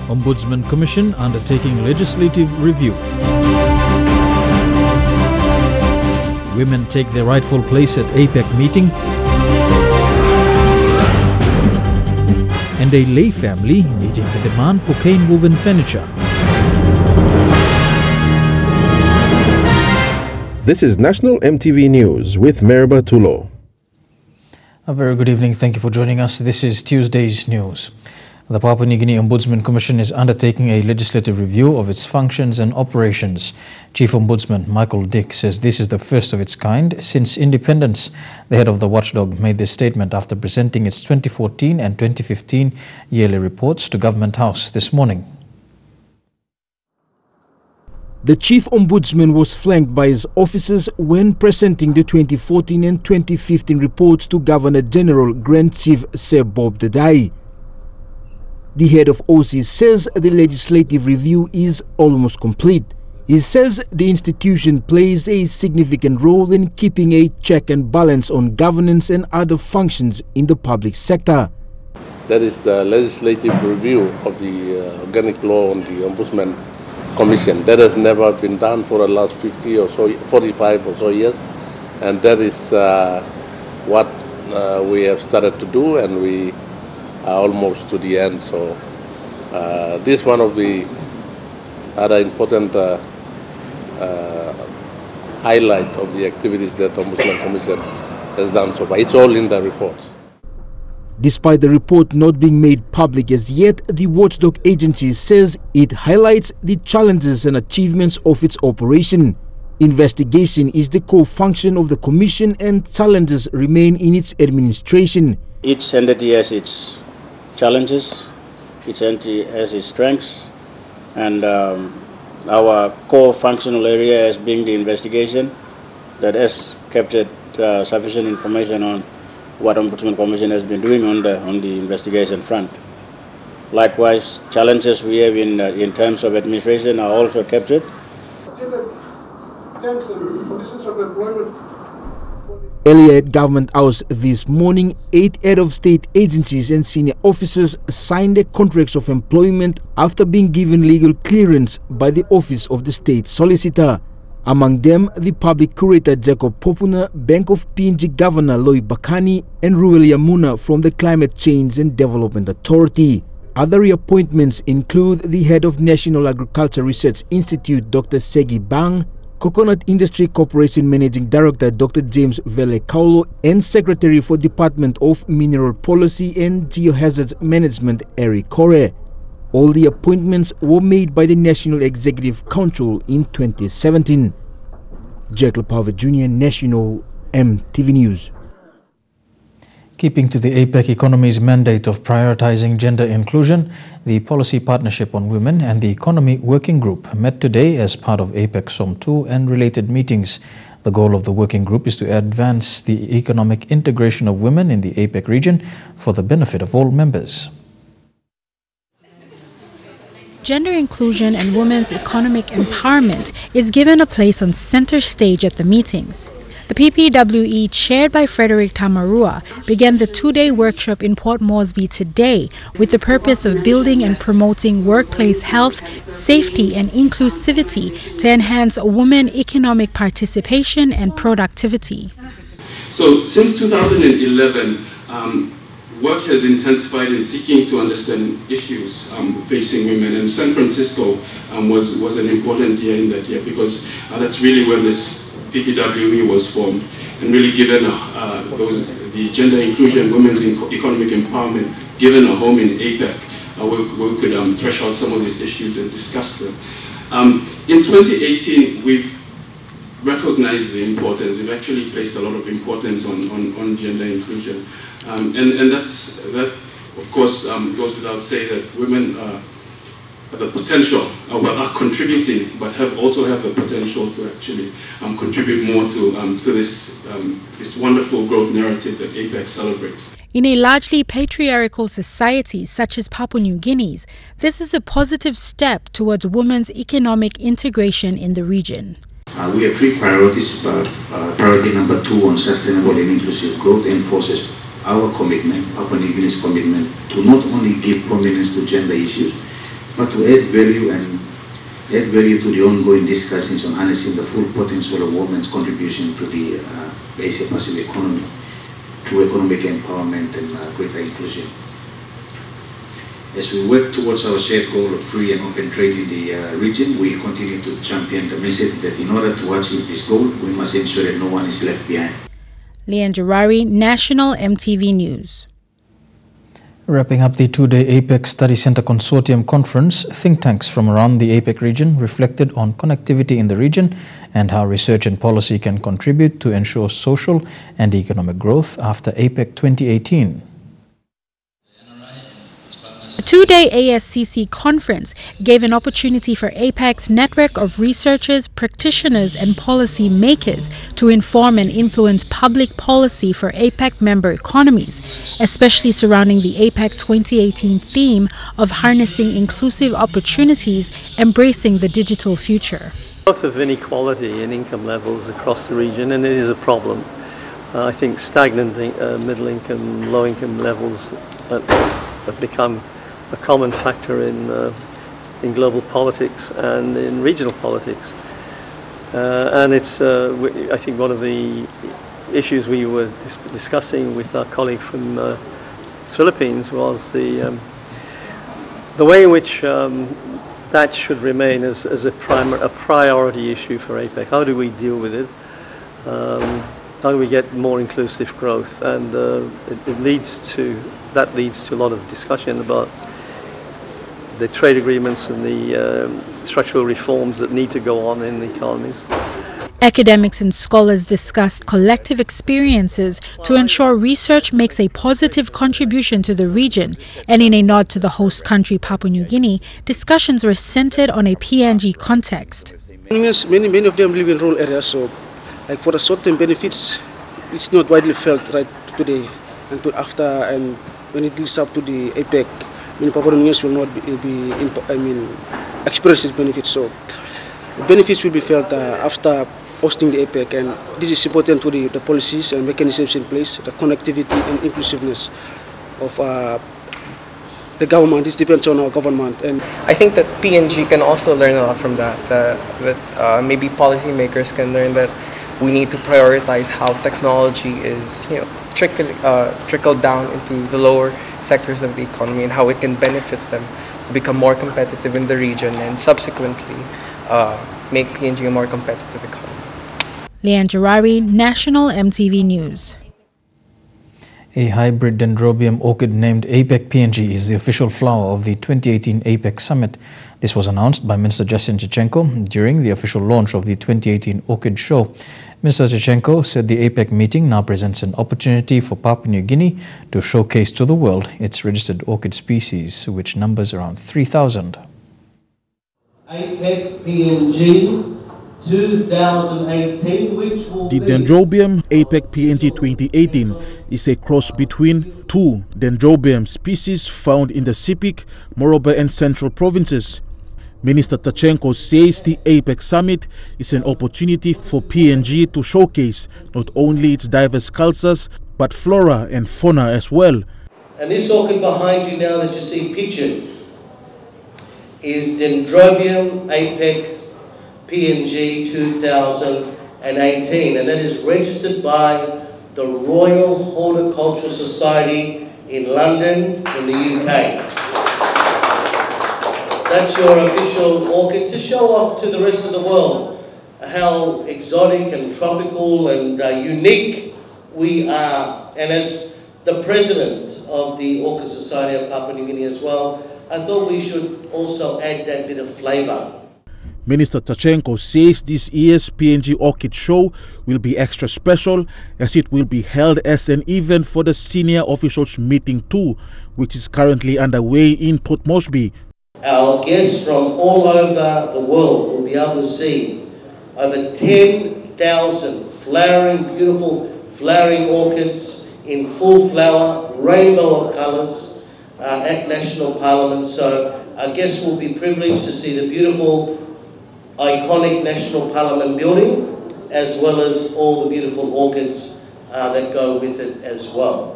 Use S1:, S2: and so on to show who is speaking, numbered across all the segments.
S1: Ombudsman Commission undertaking legislative review. Women take their rightful place at APEC meeting. And a lay family meeting the demand for cane-woven furniture.
S2: This is National EMTV News with Meriba Tulo.
S1: A very good evening. Thank you for joining us. This is Tuesday's news. The Papua New Guinea Ombudsman Commission is undertaking a legislative review of its functions and operations. Chief Ombudsman Michael Dick says this is the first of its kind since independence. The head of the watchdog made this statement after presenting its 2014 and 2015 yearly reports to Government House this morning.
S3: The Chief Ombudsman was flanked by his officers when presenting the 2014 and 2015 reports to Governor General Grand Chief Sir Bob Dadai. The head of OC says the legislative review is almost complete. He says the institution plays a significant role in keeping a check and balance on governance and other functions in the public sector.
S4: That is the legislative review of the organic law on the Ombudsman Commission. That has never been done for the last 50 or so, 45 or so years, and that is what we have started to do, and we are almost to the end. So this is one of the other important highlight of the activities that the Ombudsman Commission has done so far. It's all in the reports.
S3: Despite the report not being made public as yet, the watchdog agency says it highlights the challenges and achievements of its operation. Investigation is the core function of the Commission and challenges remain in its administration.
S5: Each entity has its challenges, each entity has its strengths, and our core functional area has been the investigation that has captured sufficient information on what Ombudsman Commission has been doing on the investigation front. Likewise, challenges we have in terms of administration are also captured.
S3: Earlier at Government House this morning, 8 head of state agencies and senior officers signed their contracts of employment after being given legal clearance by the Office of the State Solicitor. Among them, the Public Curator Jacob Popuna, Bank of PNG Governor Loy Bakani, and Ruel Yamuna from the Climate Change and Development Authority. Other reappointments include the Head of National Agriculture Research Institute, Dr. Segi Bang, Coconut Industry Corporation Managing Director Dr. James Vele Kaulo, and Secretary for Department of Mineral Policy and Geohazards Management, Eric Kore. All the appointments were made by the National Executive Council in 2017. Jack Lepava Jr., National EMTV News.
S1: Keeping to the APEC economy's mandate of prioritizing gender inclusion, the Policy Partnership on Women and the Economy Working Group met today as part of APEC SOM 2 and related meetings. The goal of the working group is to advance the economic integration of women in the APEC region for the benefit of all members.
S6: Gender inclusion and women's economic empowerment is given a place on center stage at the meetings. The PPWE, chaired by Frederick Tamarua, began the 2-day workshop in Port Moresby today with the purpose of building and promoting workplace health, safety and inclusivity to enhance women economic participation and productivity.
S7: So since 2011, work has intensified in seeking to understand issues facing women, and San Francisco was an important year in that year because that's really when this PPWE was formed, and really given the gender inclusion, women's economic empowerment, given a home in APEC, we could thresh out some of these issues and discuss them. In 2018, we've recognized the importance. We've actually placed a lot of importance on gender inclusion. And that, of course, goes without saying that women have the potential, are contributing, but also have the potential to actually contribute more to this wonderful growth narrative that APEC celebrates.
S6: In a largely patriarchal society such as Papua New Guinea's, this is a positive step towards women's economic integration in the region.
S8: We have 3 priorities, but priority number 2 on sustainable and inclusive growth enforces our commitment, Papua New Guinea's commitment, to not only give prominence to gender issues, but to add value to the ongoing discussions on harnessing the full potential of women's contribution to the Asia-Pacific economy through economic empowerment and greater inclusion. As we work towards our shared goal of free and open trade in the region, we continue to champion the message that in order to achieve this goal, we must ensure that no one is left behind.
S6: Leanne Jarari, National EMTV News.
S1: Wrapping up the two-day APEC Study Center Consortium Conference, think tanks from around the APEC region reflected on connectivity in the region and how research and policy can contribute to ensure social and economic growth after APEC 2018.
S6: A two-day ASCC conference gave an opportunity for APEC's network of researchers, practitioners and policy makers to inform and influence public policy for APEC member economies, especially surrounding the APEC 2018 theme of harnessing inclusive opportunities, embracing the digital future.
S9: Growth of inequality in income levels across the region, and it is a problem. I think stagnant middle income, low income levels have become a common factor in global politics and in regional politics. And it's, I think, one of the issues we were discussing with our colleague from Philippines was the way in which that should remain as a priority issue for APEC. How do we deal with it? How do we get more inclusive growth? And that leads to a lot of discussion about the trade agreements and the structural reforms that need to go on in the economies.
S6: Academics and scholars discussed collective experiences to ensure research makes a positive contribution to the region, and in a nod to the host country Papua New Guinea, discussions were centered on a PNG context.
S10: Many of them live in rural areas, so like for the short-term benefits, it's not widely felt right today and after, and when it leads up to the APEC, many Papua New Guineans will not experience these benefits. So the benefits will be felt after hosting the APEC, and this is important to the policies and mechanisms in place, the connectivity and inclusiveness of the government. This depends on our government. And
S11: I think that PNG can also learn a lot from that. Maybe policymakers can learn that we need to prioritize how technology is, trickled down into the lower sectors of the economy and how it can benefit them to become more competitive in the region and subsequently make PNG a more competitive economy.
S6: Leanne Jarari, National EMTV News.
S1: A hybrid dendrobium orchid named APEC PNG is the official flower of the 2018 APEC Summit. This was announced by Minister Justin Chichenko during the official launch of the 2018 Orchid Show. Minister Chichenko said the APEC meeting now presents an opportunity for Papua New Guinea to showcase to the world its registered orchid species, which numbers around 3,000.
S12: APEC PNG 2018, which will
S3: The Dendrobium APEC PNG 2018 is a cross between two Dendrobium species found in the Sepik, Morobe and Central provinces. Minister Tachenko says the APEC Summit is an opportunity for PNG to showcase not only its diverse cultures, but flora and fauna as well.
S12: And this orchid behind you now that you see pictured is Dendrobium APEC PNG 2018, and that is registered by the Royal Horticultural Society in London in the UK. That's your official orchid to show off to the rest of the world how exotic and tropical and unique we are. And as the president of the Orchid Society of Papua New Guinea as well, I thought we should also add that bit of flavour.
S3: Minister Tachenko says this year's PNG Orchid Show will be extra special as it will be held as an event for the Senior Officials Meeting 2, which is currently underway in Port Moresby.
S12: Our guests from all over the world will be able to see over 10,000 flowering, beautiful flowering orchids in full flower, rainbow of colours at National Parliament. So our guests will be privileged to see the beautiful iconic National Parliament building, as well as all the beautiful orchids that go with it as well.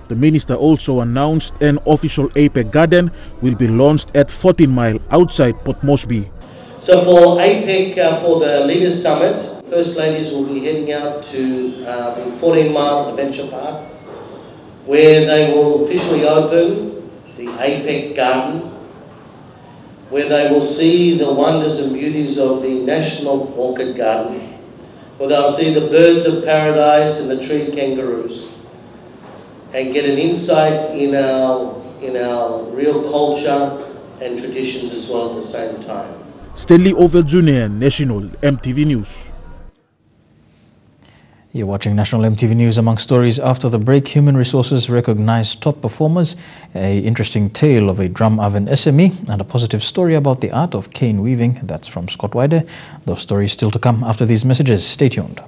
S3: The minister also announced an official APEC garden will be launched at 14 Mile outside Port Moresby.
S12: So for APEC, for the Leaders Summit, First Ladies will be heading out to 14 Mile Adventure Park, where they will officially open the APEC garden, where they will see the wonders and beauties of the National Orchid Garden, where they'll see the birds of paradise and the tree kangaroos, and get an insight in our real culture and traditions as well at the same time.
S3: Stanley Ovel Jr., National MTV News.
S1: You're watching National MTV News. Among stories after the break, Human Resources recognized top performers, an interesting tale of a drum oven SME, and a positive story about the art of cane weaving. That's from Scott Wider. Those stories still to come after these messages. Stay tuned.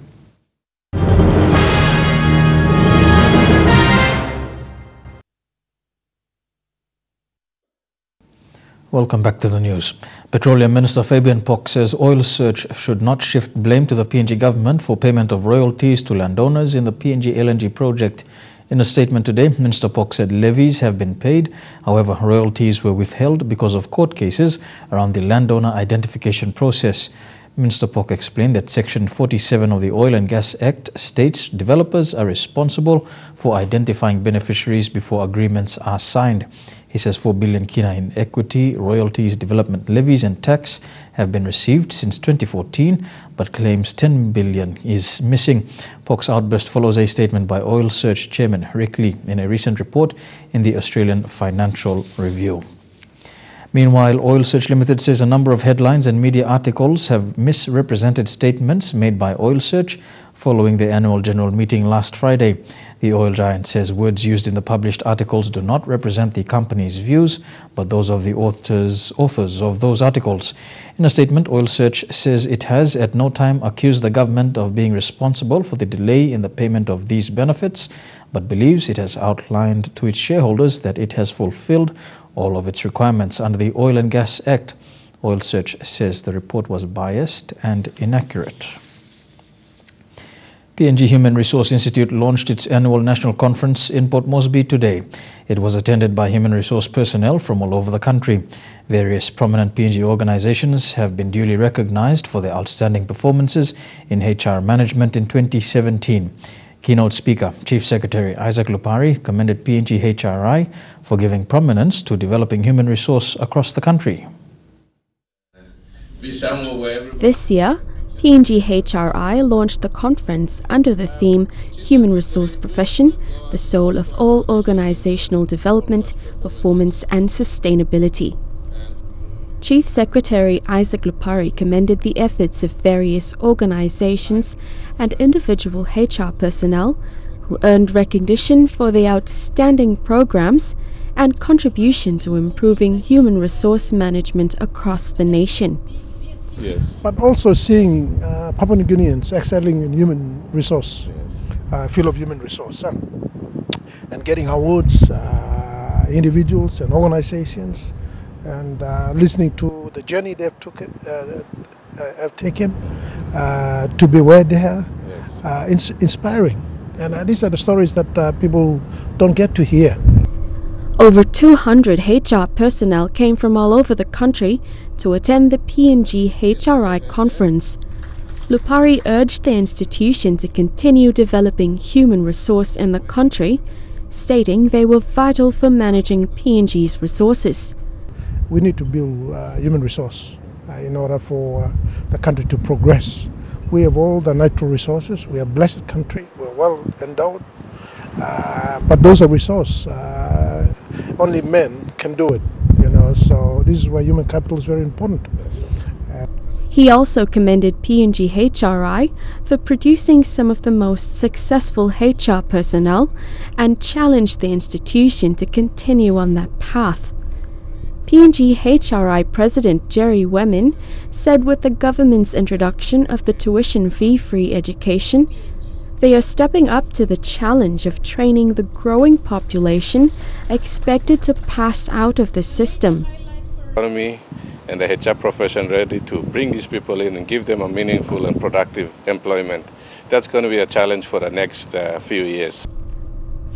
S1: Welcome back to the news. Petroleum Minister Fabian Pock says Oil Search should not shift blame to the PNG government for payment of royalties to landowners in the PNG LNG project. In a statement today, Minister Pock said levies have been paid. However, royalties were withheld because of court cases around the landowner identification process. Minister Pock explained that Section 47 of the Oil and Gas Act states developers are responsible for identifying beneficiaries before agreements are signed. He says 4 billion kina in equity, royalties, development levies and tax have been received since 2014, but claims 10 billion is missing. Pock's outburst follows a statement by Oil Search Chairman Rick Lee in a recent report in the Australian Financial Review. Meanwhile, Oil Search Limited says a number of headlines and media articles have misrepresented statements made by Oil Search following the annual general meeting last Friday. The oil giant says words used in the published articles do not represent the company's views, but those of the authors of those articles. In a statement, Oil Search says it has at no time accused the government of being responsible for the delay in the payment of these benefits, but believes it has outlined to its shareholders that it has fulfilled all of its requirements under the Oil and Gas Act. Oil Search says the report was biased and inaccurate. PNG Human Resource Institute launched its annual national conference in Port Moresby today. It was attended by human resource personnel from all over the country. Various prominent PNG organizations have been duly recognized for their outstanding performances in HR management in 2017. Keynote speaker, Chief Secretary Isaac Lupari, commended PNG HRI for giving prominence to developing human resource across the country.
S13: This year, PNG HRI launched the conference under the theme Human Resource Profession, the Soul of All Organizational Development, Performance and Sustainability. Chief Secretary Isaac Lupari commended the efforts of various organizations and individual HR personnel who earned recognition for their outstanding programs and contribution to improving human resource management across the nation.
S14: Yes. But also seeing Papua New Guineans excelling in human resource, field of human resource, and getting awards, individuals and organizations, and listening to the journey they've have taken to be where they are, inspiring. And these are the stories that people don't get to hear.
S13: Over 200 HR personnel came from all over the country to attend the PNG HRI conference. Lupari urged the institution to continue developing human resource in the country, stating they were vital for managing PNG's resources.
S14: We need to build human resource in order for the country to progress. We have all the natural resources. We are a blessed country. We're well endowed. But those are resources. Only men can do it, so this is why human capital is very important.
S13: He also commended PNG HRI for producing some of the most successful HR personnel and challenged the institution to continue on that path. PNG HRI President Jerry Wemin said with the government's introduction of the tuition fee-free education, they are stepping up to the challenge of training the growing population expected to pass out of the system.
S15: Economy and the HR profession ready to bring these people in and give them a meaningful and productive employment. That's going to be a challenge for the next few years.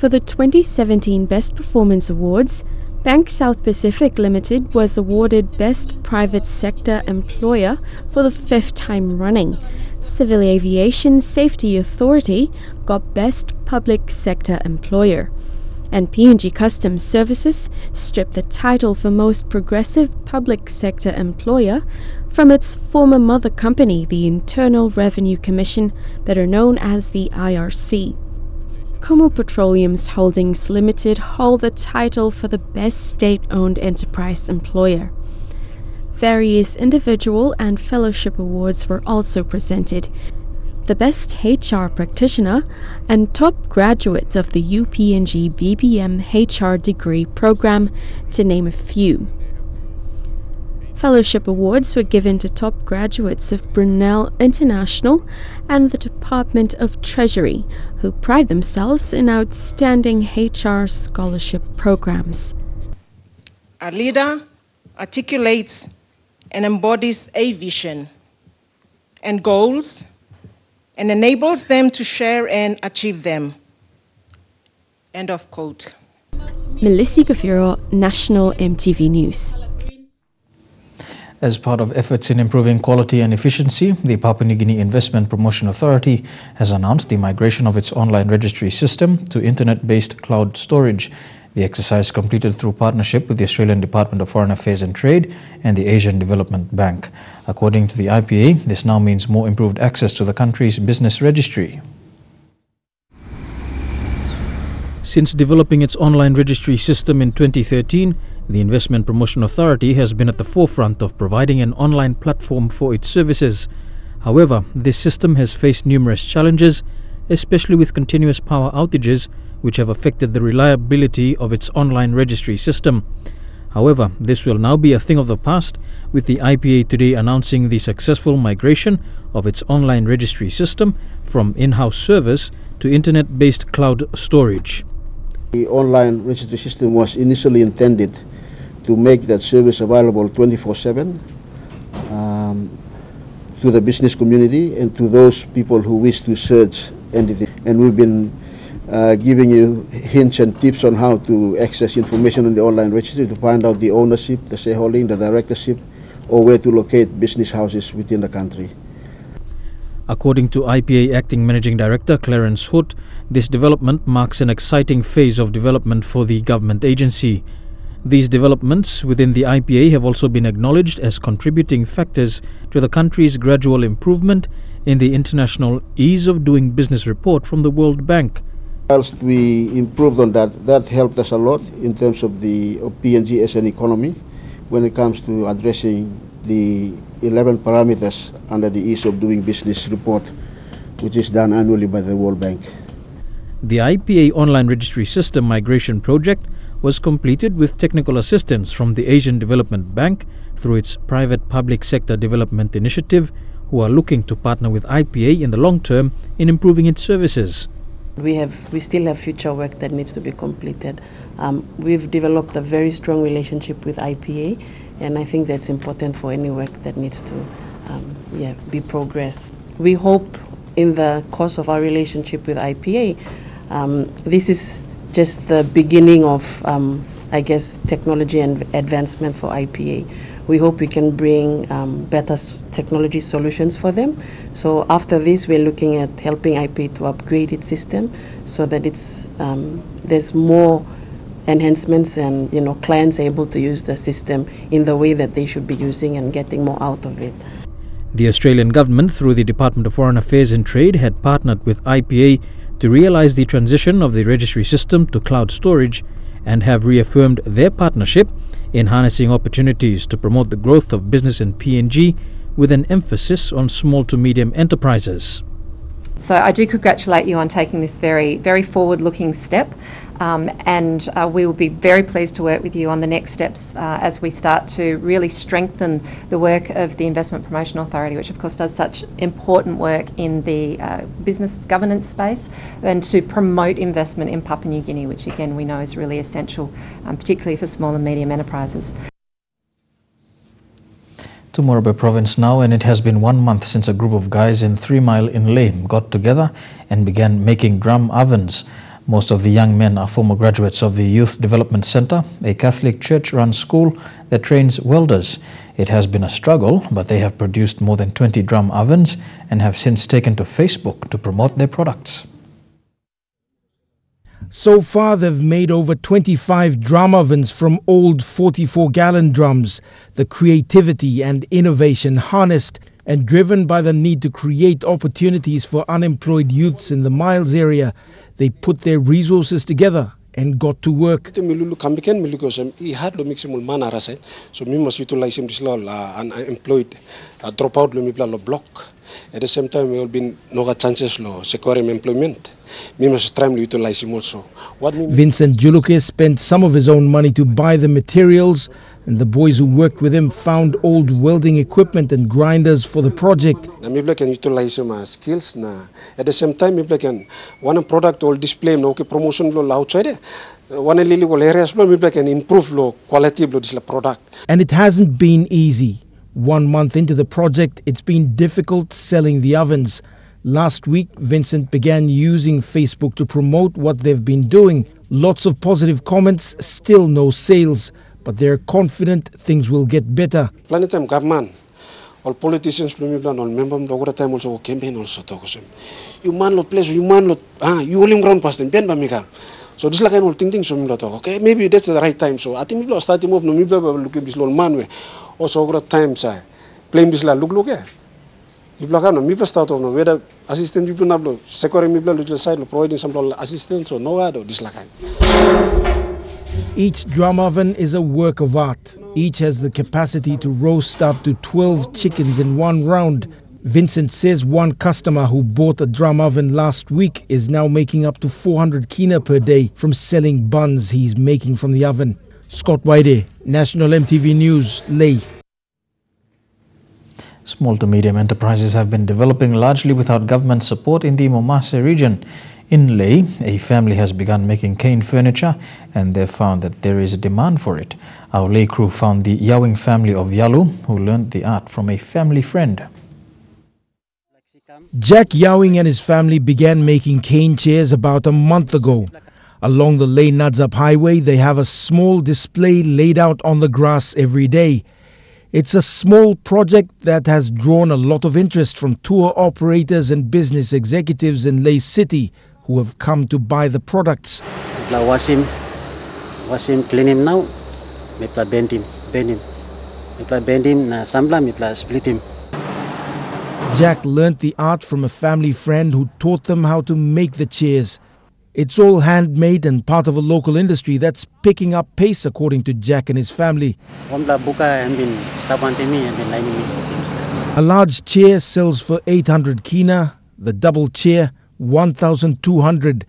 S13: For the 2017 Best Performance Awards, Bank South Pacific Limited was awarded Best Private Sector Employer for the 5th time running. Civil Aviation Safety Authority got Best Public Sector Employer. And PNG Customs Services stripped the title for Most Progressive Public Sector Employer from its former mother company, the Internal Revenue Commission, better known as the IRC. Kumul Petroleum's Holdings Limited hold the title for the Best State-Owned Enterprise Employer. Various individual and fellowship awards were also presented. The Best HR Practitioner and Top Graduate of the UPNG BBM HR Degree Program, to name a few. Fellowship awards were given to top graduates of Brunel International and the Department of Treasury, who pride themselves in outstanding HR scholarship programs.
S16: A leader articulates and embodies a vision and goals and enables them to share and achieve them. End of quote.
S13: Melissa Gafiro, National EMTV News.
S1: As part of efforts in improving quality and efficiency, the Papua New Guinea Investment Promotion Authority has announced the migration of its online registry system to internet-based cloud storage. The exercise completed through partnership with the Australian Department of Foreign Affairs and Trade and the Asian Development Bank. According to the IPA, this now means more improved access to the country's business registry. Since developing its online registry system in 2013, the Investment Promotion Authority has been at the forefront of providing an online platform for its services. However, this system has faced numerous challenges, especially with continuous power outages, which have affected the reliability of its online registry system. However, this will now be a thing of the past, with the IPA today announcing the successful migration of its online registry system from in-house servers to internet-based cloud storage.
S17: The online registry system was initially intended to make that service available 24/7 to the business community and to those people who wish to search entities. And we've been giving you hints and tips on how to access information on the online registry to find out the ownership, the shareholding, the directorship, or where to locate business houses within the country.
S1: According to IPA Acting Managing Director Clarence Hood, this development marks an exciting phase of development for the government agency. These developments within the IPA have also been acknowledged as contributing factors to the country's gradual improvement in the International Ease of Doing Business report from the World Bank.
S17: Whilst we improved on that, that helped us a lot in terms of PNG as an economy when it comes to addressing the 11 parameters under the Ease of Doing Business report, which is done annually by the World Bank.
S1: The IPA online registry system migration project was completed with technical assistance from the Asian Development Bank through its private public sector development initiative, who are looking to partner with IPA in the long term in improving its services.
S18: We still have future work that needs to be completed. We've developed a very strong relationship with IPA, and I think that's important for any work that needs to be progressed. We hope in the course of our relationship with IPA, this is just the beginning of, technology and advancement for IPA. We hope we can bring better technology solutions for them. So after this, we're looking at helping IPA to upgrade its system so that there's more enhancements and clients are able to use the system in the way that they should be using and getting more out of it.
S1: The Australian government, through the Department of Foreign Affairs and Trade, had partnered with IPA to realise the transition of the registry system to cloud storage and have reaffirmed their partnership in harnessing opportunities to promote the growth of business in PNG with an emphasis on small to medium enterprises.
S19: So I do congratulate you on taking this very, very forward-looking step, and we will be very pleased to work with you on the next steps as we start to really strengthen the work of the Investment Promotion Authority, which of course does such important work in the business governance space and to promote investment in Papua New Guinea, which again we know is really essential, particularly for small and medium enterprises.
S1: To Morobe Province now, and it has been 1 month since a group of guys in 3 Mile in Leh got together and began making drum ovens. Most of the young men are former graduates of the Youth Development Center, a Catholic church-run school that trains welders. It has been a struggle, but they have produced more than 20 drum ovens and have since taken to Facebook to promote their products.
S3: So far, they've made over 25 drum ovens from old 44-gallon drums. The creativity and innovation harnessed and driven by the need to create opportunities for unemployed youths in the Miles area, they put their resources together and got to work.
S10: So we must utilize unemployed, drop out block. At the same time, we will be no chances to secure employment. We must try to utilize him also.
S3: Vincent Juluke spent some of his own money to buy the materials, and the boys who worked with him found old welding equipment and grinders for the project.
S10: We can utilize my skills. At the same time, we can one product or display promotion outside. One illegal areas we can improve quality of this product.
S3: And it hasn't been easy. 1 month into the project, it's been difficult selling the ovens. Last week, Vincent began using Facebook to promote what they've been doing. Lots of positive comments, still no sales, but they're confident things will get better.
S10: Planetime government, all politicians, all members, all time also campaign also talk. You man lot place, you man lot, you only ground past them, ben bamiga. So this like all thinking so okay, maybe that's the right time. So I think people are starting move no people look at this little man way. Also over time say blame this look eh. If no people start of no whether assistant people na securing people little side providing some assistance or no other this like.
S3: Each drum oven is a work of art. Each has the capacity to roast up to 12 chickens in one round. Vincent says one customer who bought a drum oven last week is now making up to 400 kina per day from selling buns he's making from the oven. Scott Waide, National MTV News, Leh.
S1: Small to medium enterprises have been developing largely without government support in the Momase region. In Leh, a family has begun making cane furniture and they've found that there is a demand for it. Our Leh crew found the Yawing family of Yalu who learned the art from a family friend.
S3: Jack Yawing and his family began making cane chairs about a month ago. Along the Leh Nadzab highway, they have a small display laid out on the grass every day. It's a small project that has drawn a lot of interest from tour operators and business executives in Leh City who have come to buy the products.
S20: Wash him, clean him now. Bend him. Bend him, sambla, split him.
S3: Jack learnt the art from a family friend who taught them how to make the chairs. It's all handmade and part of a local industry that's picking up pace, according to Jack and his family. A large chair sells for 800 kina, the double chair 1,200.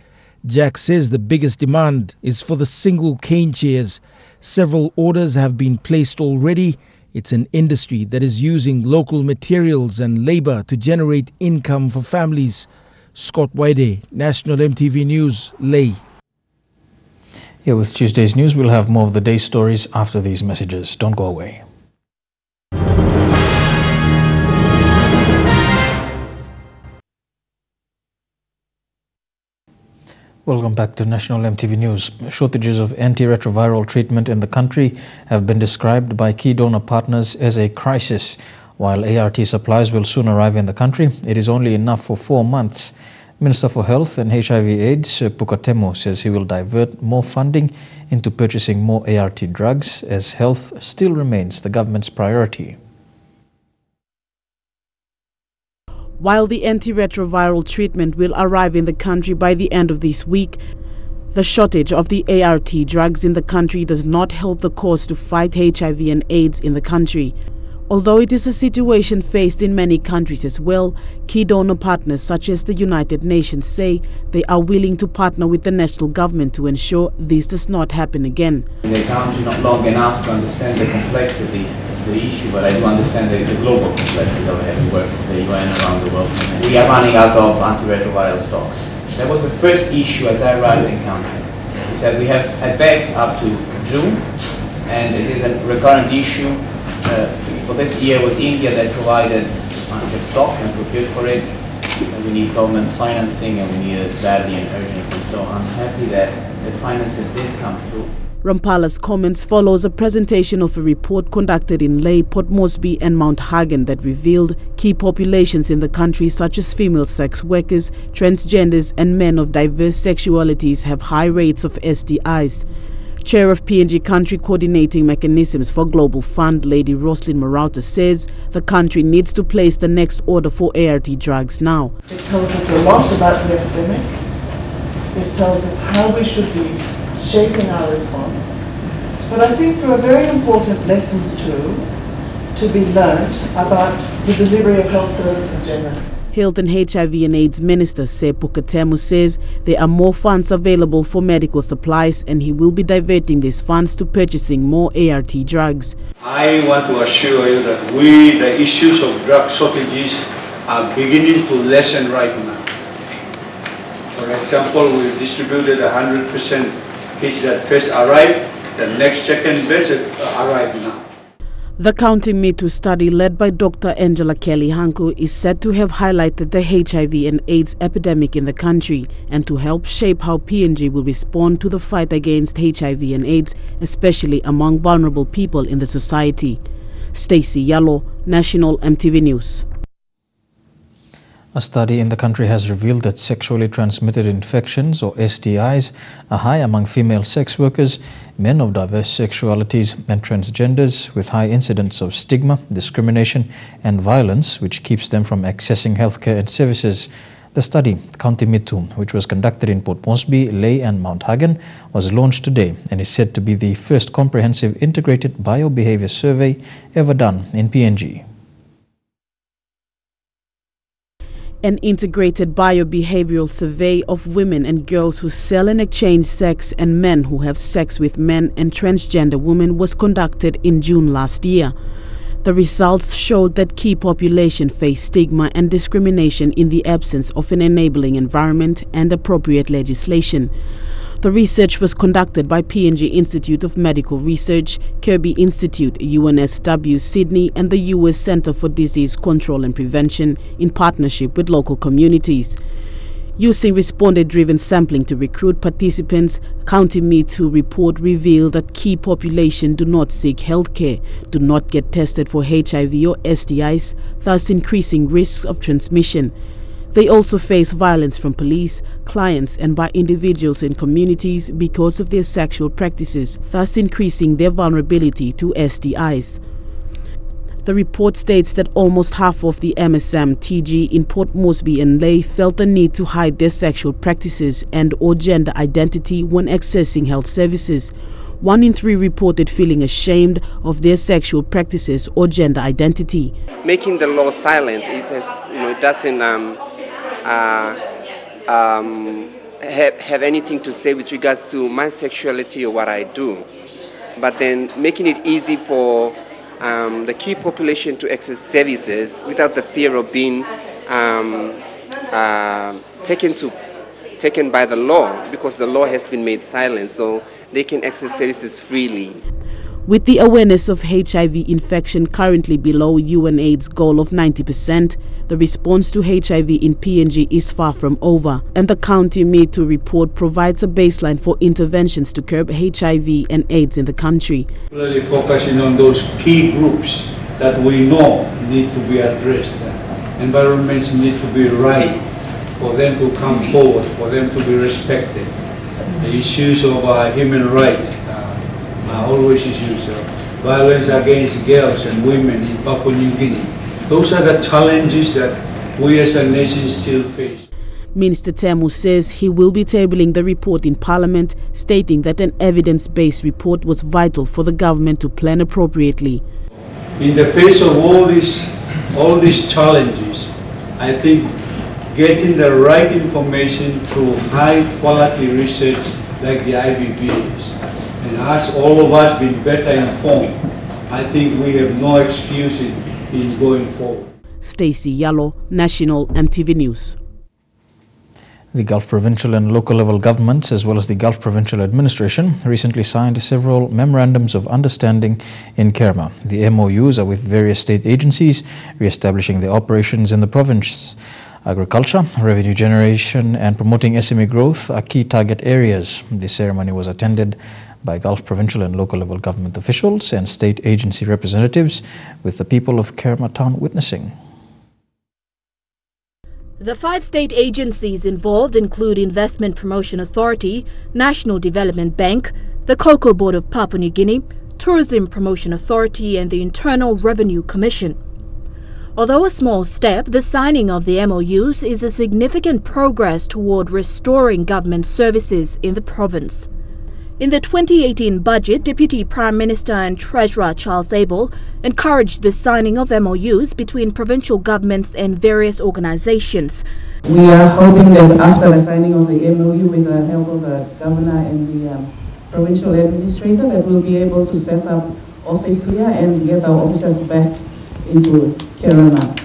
S3: Jack says the biggest demand is for the single cane chairs. Several orders have been placed already. It's an industry that is using local materials and labor to generate income for families. Scott Waide, National MTV News, Leh.
S1: Here with Tuesday's news, we'll have more of the day's stories after these messages. Don't go away. Welcome back to National MTV News. Shortages of antiretroviral treatment in the country have been described by key donor partners as a crisis. While ART supplies will soon arrive in the country, it is only enough for 4 months. Minister for Health and HIV/AIDS, Pukatemo, says he will divert more funding into purchasing more ART drugs as health still remains the government's priority.
S21: While the antiretroviral treatment will arrive in the country by the end of this week, the shortage of the ART drugs in the country does not help the cause to fight HIV and AIDS in the country. Although it is a situation faced in many countries as well, key donor partners such as the United Nations say they are willing to partner with the national government to ensure this does not happen again.
S22: In the country not long enough to understand the complexity of the issue, but I do understand the global complexity of having worked with the UN around the world. We are running out of antiretroviral stocks. That was the first issue as I arrived in country. We said we have at best up to June, and it is a recurrent issue. For this year, it was India that provided massive stock and procured for it. we need government financing and we need it badly and urgently. So I'm happy that the finances did come through.
S21: Rampala's comments follows a presentation of a report conducted in Lae, Port Moresby and Mount Hagen that revealed key populations in the country such as female sex workers, transgenders and men of diverse sexualities have high rates of STIs. Chair of PNG Country Coordinating Mechanisms for Global Fund, Lady Roslyn Marauta, says the country needs to place the next order for ART drugs now.
S2: It tells us a lot about the epidemic. It tells us how we should be shaping our response. But I think there are very important lessons too to be learned about the delivery of health services generally.
S21: Health and HIV and AIDS Minister Seppo Katemu says there are more funds available for medical supplies and he will be diverting these funds to purchasing more ART drugs.
S4: I want to assure you that the issues of drug shortages are beginning to lessen right now. For example, we distributed 100% kits that first arrived, the next second batch arrived now.
S21: The Counting Me Too study led by Dr. Angela Kelly-Hanko is said to have highlighted the HIV and AIDS epidemic in the country and to help shape how PNG will respond to the fight against HIV and AIDS, especially among vulnerable people in the society. Stacey Yallo, National EMTV News.
S1: A study in the country has revealed that sexually transmitted infections, or STIs, are high among female sex workers, men of diverse sexualities and transgenders, with high incidence of stigma, discrimination and violence, which keeps them from accessing healthcare and services. The study, Counting Me Too, which was conducted in Port Moresby, Lae and Mount Hagen, was launched today and is said to be the first comprehensive integrated biobehavior survey ever done in PNG.
S21: An integrated biobehavioral survey of women and girls who sell and exchange sex and men who have sex with men and transgender women was conducted in June last year. The results showed that key population face stigma and discrimination in the absence of an enabling environment and appropriate legislation. The research was conducted by PNG Institute of Medical Research, Kirby Institute, UNSW Sydney and the US Center for Disease Control and Prevention in partnership with local communities. Using responder-driven sampling to recruit participants, Counting Me Too report revealed that key population do not seek healthcare, do not get tested for HIV or STIs, thus increasing risks of transmission. They also face violence from police, clients and by individuals in communities because of their sexual practices, thus increasing their vulnerability to STIs. The report states that almost half of the MSM TG in Port Moresby and Lae felt the need to hide their sexual practices and or gender identity when accessing health services. 1 in 3 reported feeling ashamed of their sexual practices or gender identity.
S23: Making the law silent, it doesn't have anything to say with regards to my sexuality or what I do. But then making it easy for the key population to access services without the fear of being taken by the law, because the law has been made silent, so they can access services freely.
S21: With the awareness of HIV infection currently below UNAIDS goal of 90%, the response to HIV in PNG is far from over, and the Counting Me Too report provides a baseline for interventions to curb HIV and AIDS in the country.
S4: Really focusing on those key groups that we know need to be addressed. Environments need to be right for them to come forward, for them to be respected. The issues of human rights are always issues of violence against girls and women in Papua New Guinea. Those are the challenges that we as a nation still face.
S21: Minister Temu says he will be tabling the report in Parliament, stating that an evidence-based report was vital for the government to plan appropriately.
S4: In the face of all these challenges, I think getting the right information through high-quality research like the IBBs, and as all of us being better informed, I think we have no excuse in going forward.
S21: Stacey Yallo, National EMTV News.
S1: The Gulf Provincial and local level governments, as well as the Gulf Provincial Administration, recently signed several memorandums of understanding in Kerma. The MOUs are with various state agencies, re-establishing their operations in the province. Agriculture, revenue generation and promoting SME growth are key target areas. The ceremony was attended by Gulf provincial and local level government officials and state agency representatives, with the people of Kerma town witnessing.
S5: The 5 state agencies involved include Investment Promotion Authority, National Development Bank, the Cocoa Board of Papua New Guinea, Tourism Promotion Authority and the Internal Revenue Commission. Although a small step, the signing of the MOUs is a significant progress toward restoring government services in the province. In the 2018 budget, Deputy Prime Minister and Treasurer Charles Abel encouraged the signing of MOUs between provincial governments and various organizations.
S7: We are hoping that after the signing of the MOU with the help of the Governor and the Provincial Administrator, that we'll be able to set up office here and get our officers back into Kerama.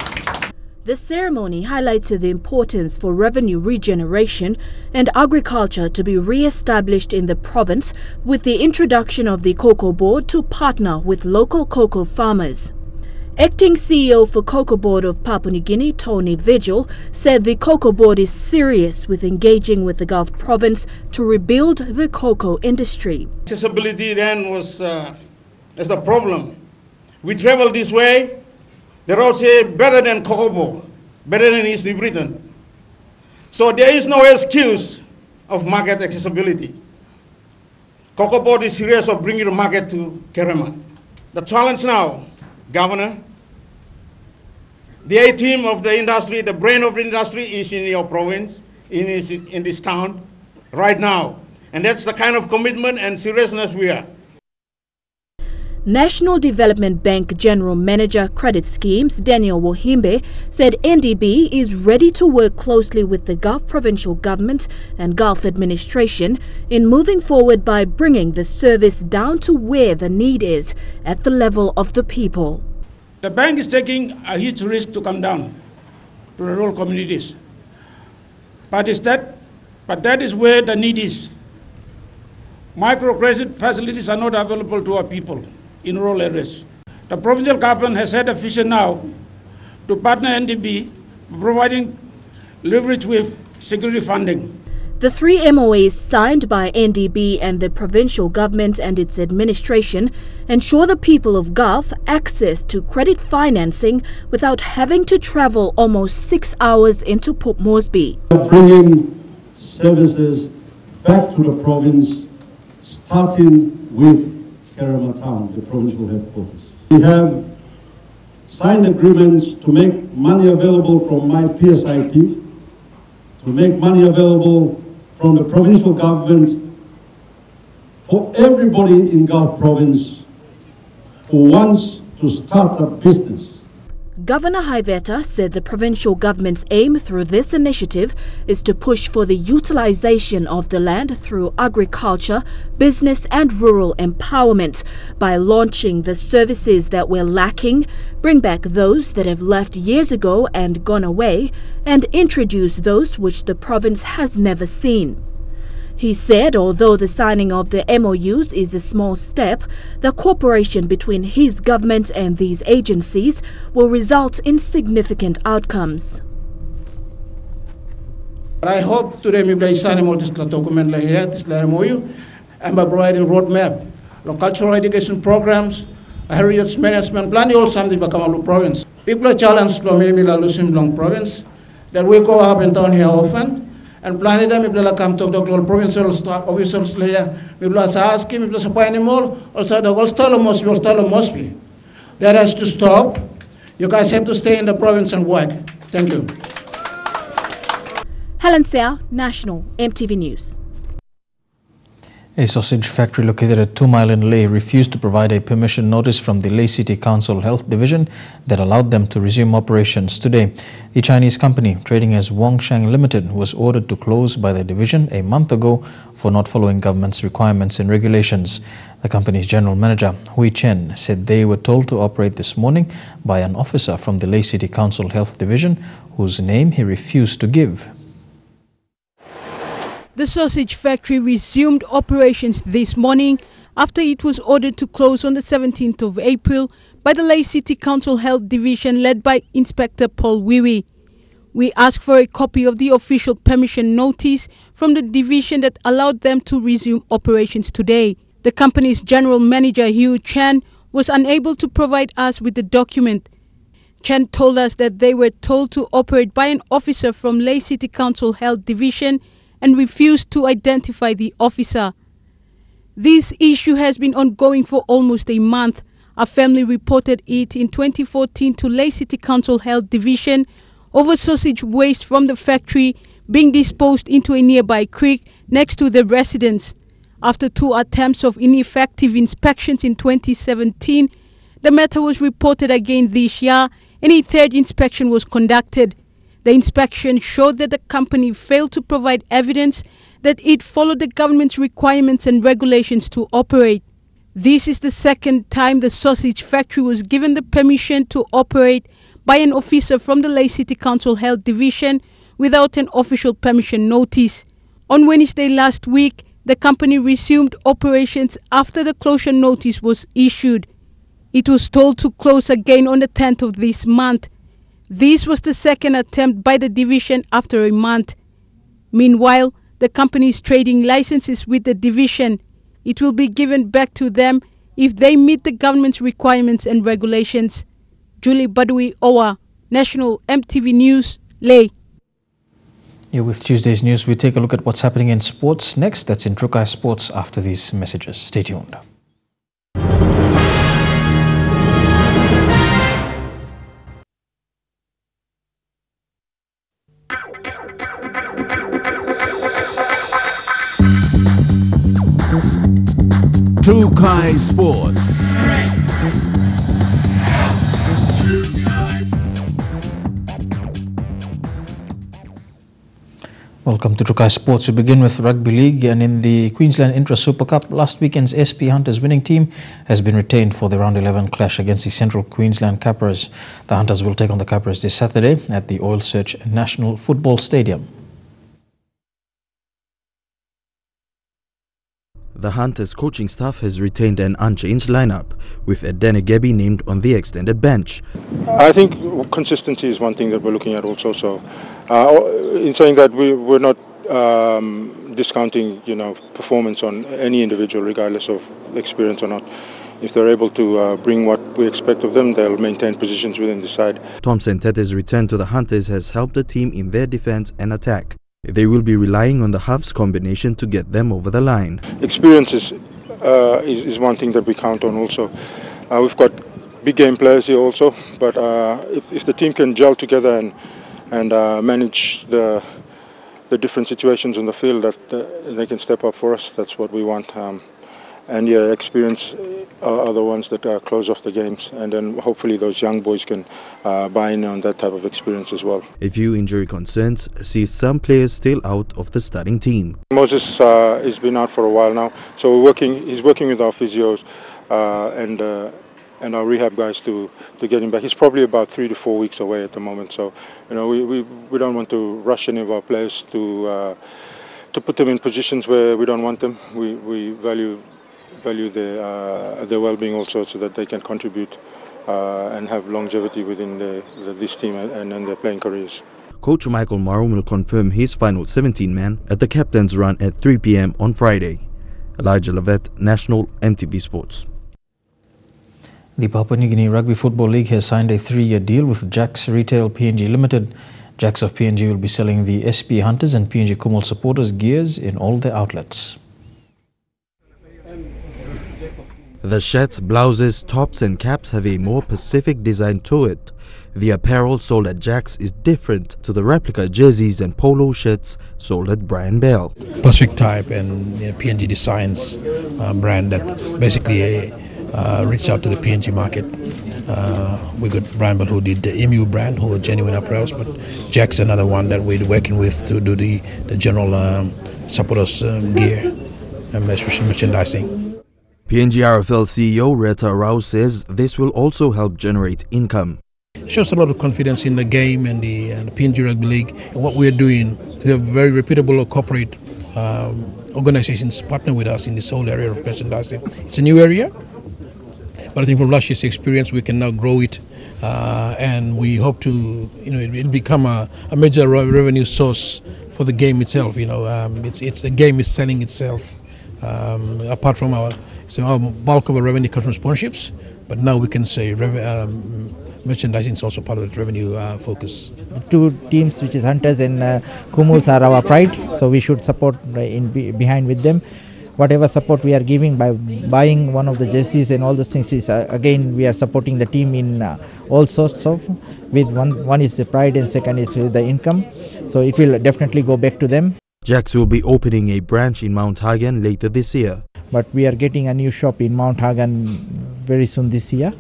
S5: The ceremony highlighted the importance for revenue regeneration and agriculture to be re-established in the province, with the introduction of the Cocoa Board to partner with local cocoa farmers. Acting CEO for Cocoa Board of Papua New Guinea, Tony Vigil, said the Cocoa Board is serious with engaging with the Gulf province to rebuild the cocoa industry.
S8: Accessibility then was the problem. We travel this way. The roads say better than Cocoa, better than East New Britain. So there is no excuse of market accessibility. Cocoa Board is serious of bringing the market to Kerama. The challenge now, Governor, the A-team of the industry, the brain of the industry is in your province, in this town, right now. And that's the kind of commitment and seriousness we are.
S5: National Development Bank General Manager Credit Schemes Daniel Wohimbe said NDB is ready to work closely with the Gulf provincial government and Gulf administration in moving forward by bringing the service down to where the need is, at the level of the people.
S8: The bank is taking a huge risk to come down to the rural communities. But that is where the need is. Microcredit facilities are not available to our people in rural areas. The provincial government has had a vision now to partner NDB, providing leverage with security funding.
S5: The 3 MOAs signed by NDB and the provincial government and its administration ensure the people of Gulf access to credit financing without having to travel almost 6 hours into Port Moresby.
S24: Bringing services back to the province, starting with Kerama Town, the provincial headquarters. We have signed agreements to make money available from my PSIP, to make money available from the provincial government for everybody in Gulf province who wants to start a business.
S5: Governor Haiveta said the provincial government's aim through this initiative is to push for the utilization of the land through agriculture, business and rural empowerment by launching the services that were lacking, bring back those that have left years ago and gone away, and introduce those which the province has never seen. He said although the signing of the MOUs is a small step, the cooperation between his government and these agencies will result in significant outcomes.
S8: I hope today we will sign this document here, this MOU, and by providing roadmap, cultural education programs, heritage management plan, all something become a province. People are challenged to me long province that we go up and down here often. And planning them, people come to the provincial staff officials here. People are asking, people supply anymore. Also, the whole style must be. That has to stop. You guys have to stay in the province and work. Thank you.
S5: Helen Seau, National EMTV News.
S1: A sausage factory located at 2 Mile in Leh refused to provide a permission notice from the Leh City Council Health Division that allowed them to resume operations today. The Chinese company, trading as Wongshang Limited, was ordered to close by the division a month ago for not following government's requirements and regulations. The company's general manager, Hui Chen, said they were told to operate this morning by an officer from the Leh City Council Health Division, whose name he refused to give.
S25: The sausage factory resumed operations this morning after it was ordered to close on the 17th of April by the Leh City Council Health Division led by Inspector Paul Wiwi. We asked for a copy of the official permission notice from the division that allowed them to resume operations today. The company's general manager, Hugh Chan, was unable to provide us with the document. Chan told us that they were told to operate by an officer from Lae City Council Health Division and refused to identify the officer. This issue has been ongoing for almost a month. A family reported it in 2014 to Lae City Council Health Division over sausage waste from the factory being disposed into a nearby creek next to the residence. After 2 attempts of ineffective inspections in 2017, the matter was reported again this year and a 3rd inspection was conducted. The inspection showed that the company failed to provide evidence that it followed the government's requirements and regulations to operate. This is the 2nd time the sausage factory was given the permission to operate by an officer from the Lae City Council Health Division without an official permission notice. On Wednesday last week, the company resumed operations after the closure notice was issued. It was told to close again on the 10th of this month. This was the 2nd attempt by the division after a month. Meanwhile, the company is trading licenses with the division. It will be given back to them if they meet the government's requirements and regulations. Julie Badui Owa, National EMTV News, Lae.
S1: Yeah, with Tuesday's news, we take a look at what's happening in sports next. That's in Trukai Sports after these messages. Stay tuned.
S6: Trukai Sports.
S1: Welcome to Trukai Sports. We begin with Rugby League, and in the Queensland Intra Super Cup, last weekend's SP Hunters winning team has been retained for the round 11 clash against the Central Queensland Capras. The Hunters will take on the Capras this Saturday at the Oil Search National Football Stadium.
S3: The Hunters coaching staff has retained an unchanged lineup, with Edene Gebi named on the extended bench.
S9: I think consistency is one thing that we're looking at also. So, in saying that, we're not discounting, performance on any individual, regardless of experience or not. If they're able to bring what we expect of them, they'll maintain positions within the side.
S3: Thompson Tete's return to the Hunters has helped the team in their defence and attack. They will be relying on the halves combination to get them over the line.
S9: Experience is one thing that we count on also. We've got big game players here also, but if the team can gel together and manage the different situations on the field, that they can step up for us, that's what we want. And yeah, experience are the ones that close off the games, and then hopefully those young boys can buy in on that type of experience as well.
S3: A few injury concerns see some players still out of the starting team.
S9: Moses has been out for a while now, so he's working with our physios and our rehab guys to get him back. He's probably about 3 to 4 weeks away at the moment, so we don't want to rush any of our players to put them in positions where we don't want them. We value their well-being also, so that they can contribute and have longevity within this team and their playing careers.
S3: Coach Michael Marum will confirm his final 17-man at the captain's run at 3 p.m. on Friday. Elijah Lavette, National EMTV Sports.
S1: The Papua New Guinea Rugby Football League has signed a 3-year deal with Jacks Retail PNG Limited. Jacks of PNG will be selling the SP Hunters and PNG Kumul supporters gears in all their outlets.
S3: The shirts, blouses, tops and caps have a more Pacific design to it. The apparel sold at Jacks is different to the replica jerseys and polo shirts sold at Brian Bell.
S11: Pacific type and PNG Designs brand that basically reached out to the PNG market. We got Brian Bell who did the EMU brand, who are genuine apparels, but Jacks another one that we're working with to do the general supporters gear and especially merchandising.
S3: PNG RFL CEO Reta Rao says this will also help generate income.
S11: It shows a lot of confidence in the game and the PNG Rugby League and what we're doing to have very reputable corporate organizations partner with us in this whole area of merchandising. It's a new area, but I think from last year's experience we can now grow it and we hope to, it'll become a major revenue source for the game itself. It's the game is selling itself. Apart from our bulk of our revenue comes from sponsorships, but now we can say merchandising is also part of the revenue focus.
S12: The two teams, which is Hunters and Kumuls, are our pride, so we should support behind with them. Whatever support we are giving by buying one of the jerseys and all those things is again we are supporting the team in all sorts of. With one is the pride and second is the income, so it will definitely go back to them.
S3: Jacks will be opening a branch in Mount Hagen later this year.
S12: But we are getting a new shop in Mount Hagen very soon this year.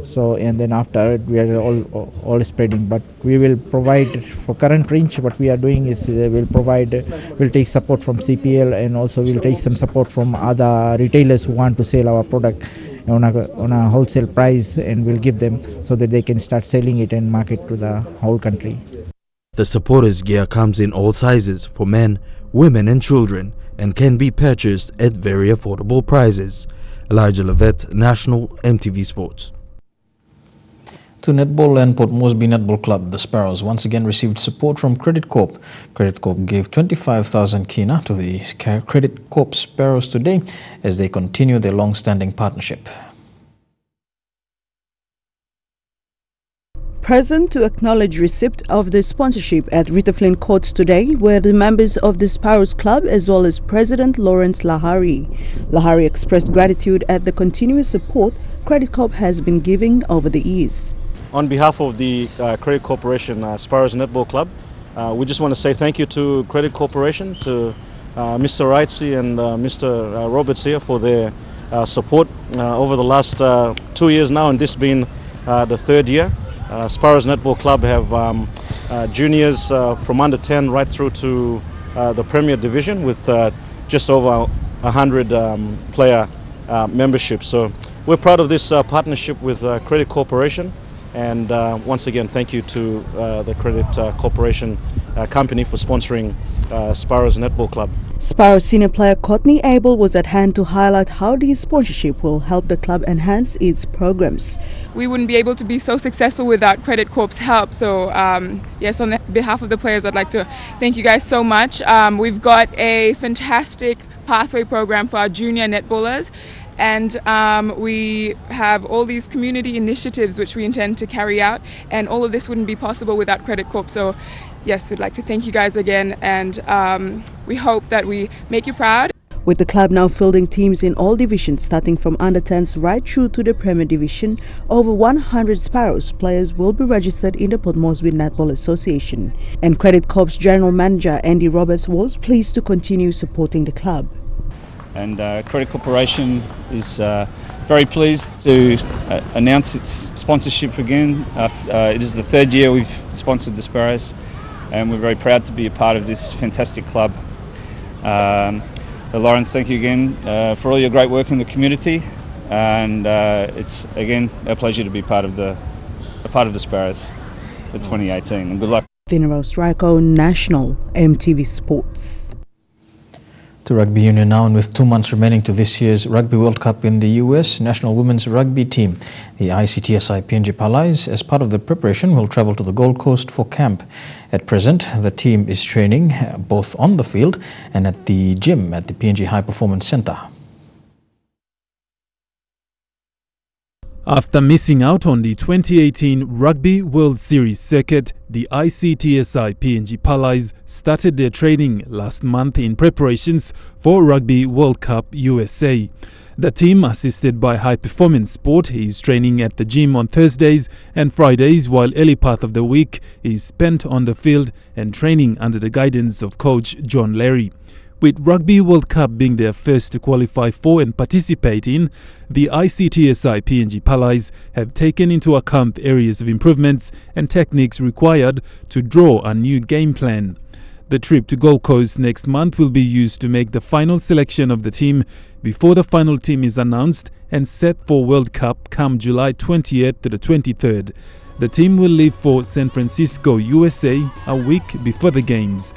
S12: So, and then after we are all spreading, but we will provide for current range. What we are doing is we'll take support from CPL, and also we'll take some support from other retailers who want to sell our product on a wholesale price, and we'll give them so that they can start selling it and market to the whole country.
S3: The supporters gear comes in all sizes for men, women and children, and can be purchased at very affordable prices. Elijah Levet, National MTV Sports.
S1: To Netball and Port Moresby Netball Club, the Sparrows once again received support from Credit Corp. Credit Corp gave 25,000 kina to the Credit Corp Sparrows today as they continue their long-standing partnership.
S13: Present to acknowledge receipt of the sponsorship at Rita Flynn Courts today were the members of the Sparrows Club as well as President Lawrence Lahari. Lahari expressed gratitude at the continuous support Credit Corp has been giving over the years.
S14: On behalf of the Credit Corporation Sparrows Netball Club, we just want to say thank you to Credit Corporation, to Mr. Wrightsy and Mr. Roberts here for their support over the last 2 years now, and this being the third year. Sparrows Netball Club have juniors from under 10 right through to the Premier Division with just over 100 player membership. So we're proud of this partnership with Credit Corporation. And once again, thank you to the Credit Corporation company for sponsoring Sparrows Netball Club.
S13: Sparrows senior player Courtney Abel was at hand to highlight how the sponsorship will help the club enhance its programs.
S15: We wouldn't be able to be so successful without Credit Corp's help. So yes, on behalf of the players, I'd like to thank you guys so much. We've got a fantastic pathway program for our junior netballers. And we have all these community initiatives which we intend to carry out, and all of this wouldn't be possible without Credit Corp. So yes, we'd like to thank you guys again, and we hope that we make you proud.
S13: With the club now fielding teams in all divisions, starting from under-10s right through to the Premier Division, over 100 Sparrows players will be registered in the Port Moresby Netball Association. And Credit Corp's General Manager Andy Roberts was pleased to continue supporting the club.
S16: And Credit Corporation is very pleased to announce its sponsorship again. It is the third year we've sponsored the Sparrows, and we're very proud to be a part of this fantastic club. Lawrence, thank you again for all your great work in the community, and it's again a pleasure to be part of the Sparrows for 2018. And good luck.
S13: Dinero Strico, National MTV Sports.
S1: To rugby union now, and with 2 months remaining to this year's Rugby World Cup in the US, national women's rugby team, the ICTSI PNG Palais, as part of the preparation, will travel to the Gold Coast for camp. At present, the team is training both on the field and at the gym at the PNG High Performance Centre.
S26: After missing out on the 2018 Rugby World Series circuit, the ICTSI PNG Palais started their training last month in preparations for Rugby World Cup USA. The team, assisted by High Performance Sport, is training at the gym on Thursdays and Fridays, while early part of the week is spent on the field and training under the guidance of coach John Larry. With Rugby World Cup being their first to qualify for and participate in, the ICTSI PNG Palais have taken into account areas of improvements and techniques required to draw a new game plan. The trip to Gold Coast next month will be used to make the final selection of the team before the final team is announced and set for World Cup come July 20th to the 23rd. The team will leave for San Francisco, USA a week before the games.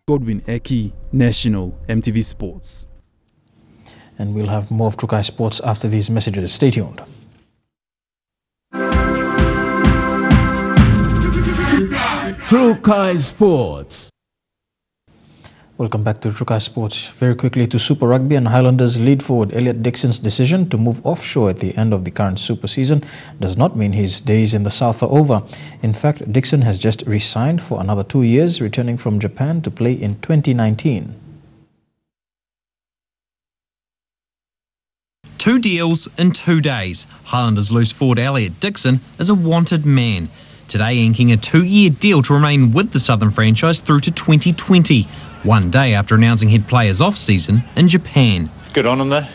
S26: Godwin Eki, National MTV Sports.
S1: And we'll have more of Trukai Sports after these messages. Stay tuned.
S6: Trukai Sports.
S1: Welcome back to Trukai Sports. Very quickly to Super Rugby, and Highlanders lead forward Elliot Dixon's decision to move offshore at the end of the current Super season does not mean his days in the South are over. In fact, Dixon has just re-signed for another 2 years, returning from Japan to play in 2019.
S10: 2 deals in 2 days. Highlanders loose forward Elliot Dixon is a wanted man, today inking a 2-year deal to remain with the Southern franchise through to 2020, 1 day after announcing he'd play his off-season in Japan.
S17: Good on him though.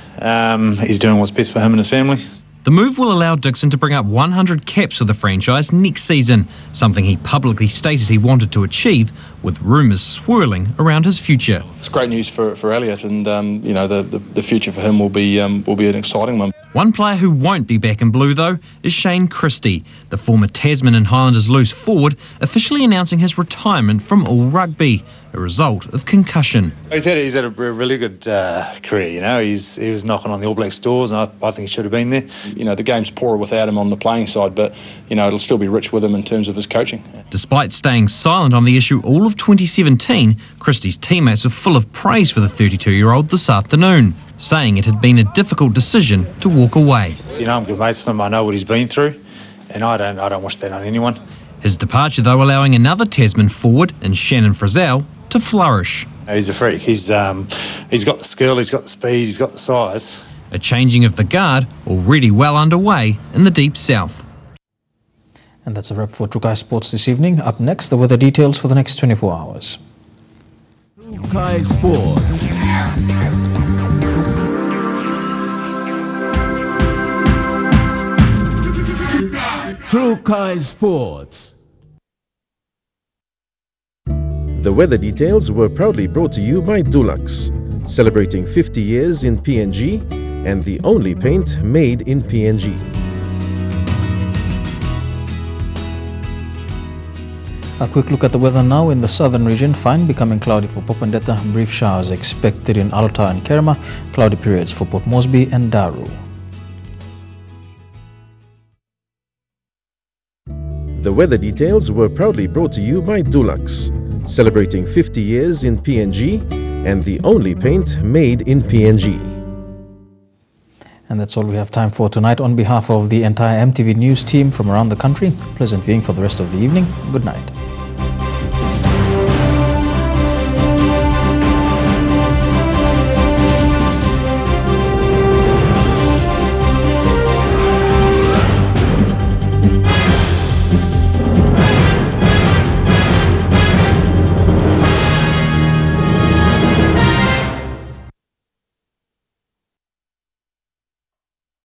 S17: He's doing what's best for him and his family.
S10: The move will allow Dixon to bring up 100 caps for the franchise next season, something he publicly stated he wanted to achieve, with rumours swirling around his future.
S17: It's great news for Elliot, and you know the future for him will be an exciting one.
S10: One player who won't be back in blue though is Shane Christie, the former Tasman and Highlanders loose forward, officially announcing his retirement from all rugby, a result of concussion.
S17: He's had a really good career. You know, he was knocking on the All Blacks doors, and I think he should have been there. You know, the game's poorer without him on the playing side, but you know it'll still be rich with him in terms of his coaching.
S10: Despite staying silent on the issue all of 2017, Christie's teammates were full of praise for the 32-year-old this afternoon, saying it had been a difficult decision to walk away.
S17: You know, I'm good mates with him. I know what he's been through, and I don't wish that on anyone.
S10: His departure, though, allowing another Tasman forward in Shannon Frizzell to flourish.
S17: He's a freak. He's got the skill, he's got the speed, he's got the size.
S10: A changing of the guard already well underway in the Deep South.
S1: And that's a wrap for Trukai Sports this evening. Up next, the weather details for the next 24 hours.
S6: Trukai Sports. Trukai Sports.
S18: The weather details were proudly brought to you by Dulux, celebrating 50 years in PNG and the only paint made in PNG.
S1: A quick look at the weather now in the southern region. Fine, becoming cloudy for Popondetta. Brief showers expected in Alta and Kerma. Cloudy periods for Port Moresby and Daru.
S18: The weather details were proudly brought to you by Dulux, celebrating 50 years in PNG and the only paint made in PNG.
S1: And that's all we have time for tonight. On behalf of the entire EMTV News team from around the country, pleasant viewing for the rest of the evening. Good night.